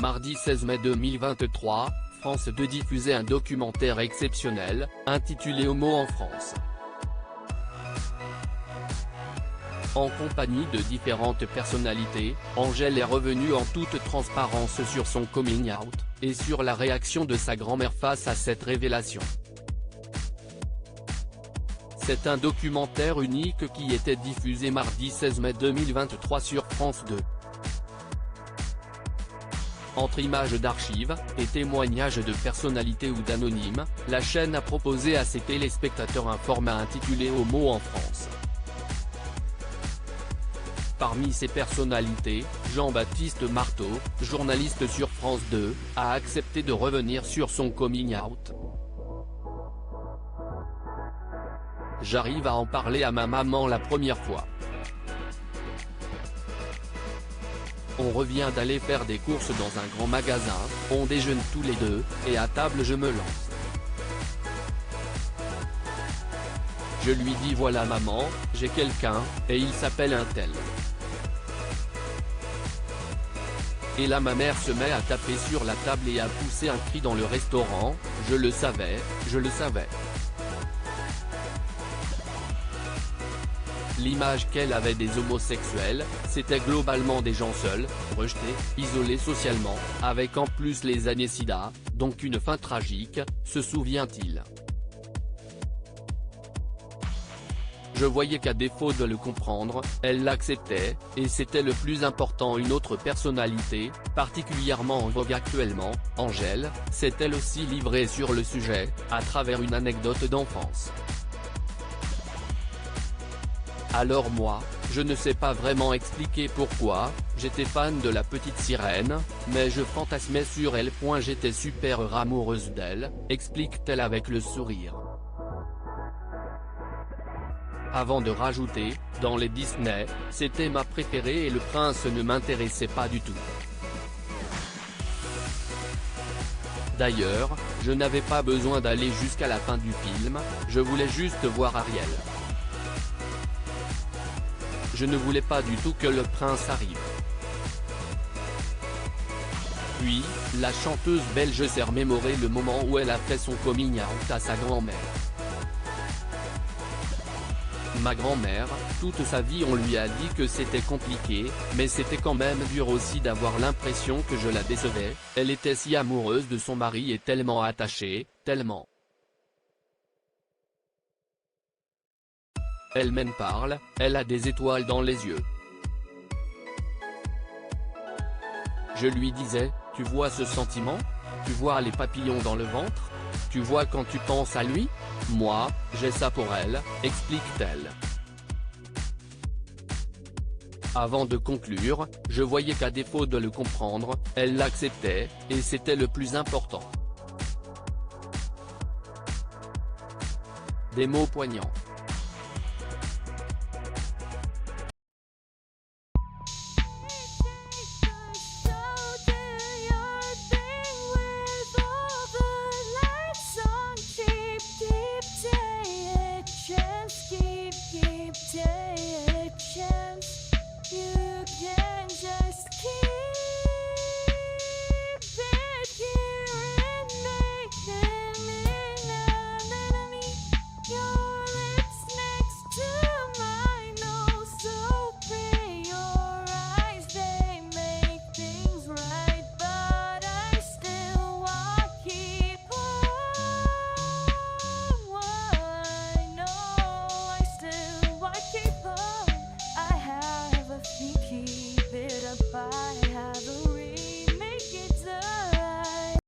Mardi 16 mai 2023, France 2 diffusait un documentaire exceptionnel, intitulé Homo en France. En compagnie de différentes personnalités, Angèle est revenue en toute transparence sur son coming out, et sur la réaction de sa grand-mère face à cette révélation. C'est un documentaire unique qui était diffusé mardi 16 mai 2023 sur France 2. Entre images d'archives, et témoignages de personnalités ou d'anonymes, la chaîne a proposé à ses téléspectateurs un format intitulé Homo en France. Parmi ces personnalités, Jean-Baptiste Marteau, journaliste sur France 2, a accepté de revenir sur son coming out. J'arrive à en parler à ma maman la première fois. On revient d'aller faire des courses dans un grand magasin, on déjeune tous les deux, et à table je me lance. Je lui dis voilà maman, j'ai quelqu'un, et il s'appelle un tel. Et là ma mère se met à taper sur la table et à pousser un cri dans le restaurant, je le savais, je le savais. L'image qu'elle avait des homosexuels, c'était globalement des gens seuls, rejetés, isolés socialement, avec en plus les années sida, donc une fin tragique, se souvient-il. Je voyais qu'à défaut de le comprendre, elle l'acceptait, et c'était le plus important. Une autre personnalité, particulièrement en vogue actuellement, Angèle, s'est elle aussi livrée sur le sujet, à travers une anecdote d'enfance. Alors moi, je ne sais pas vraiment expliquer pourquoi, j'étais fan de la petite sirène, mais je fantasmais sur elle. J'étais super amoureuse d'elle, explique-t-elle avec le sourire. Avant de rajouter, dans les Disney, c'était ma préférée et le prince ne m'intéressait pas du tout. D'ailleurs, je n'avais pas besoin d'aller jusqu'à la fin du film, je voulais juste voir Ariel. Je ne voulais pas du tout que le prince arrive. Puis, la chanteuse belge s'est remémoré le moment où elle a fait son coming out à sa grand-mère. Ma grand-mère, toute sa vie on lui a dit que c'était compliqué, mais c'était quand même dur aussi d'avoir l'impression que je la décevais, elle était si amoureuse de son mari et tellement attachée, tellement. Elle m'en parle, elle a des étoiles dans les yeux. Je lui disais, tu vois ce sentiment? Tu vois les papillons dans le ventre? Tu vois quand tu penses à lui? Moi, j'ai ça pour elle, explique-t-elle. Avant de conclure, je voyais qu'à défaut de le comprendre, elle l'acceptait, et c'était le plus important. Des mots poignants.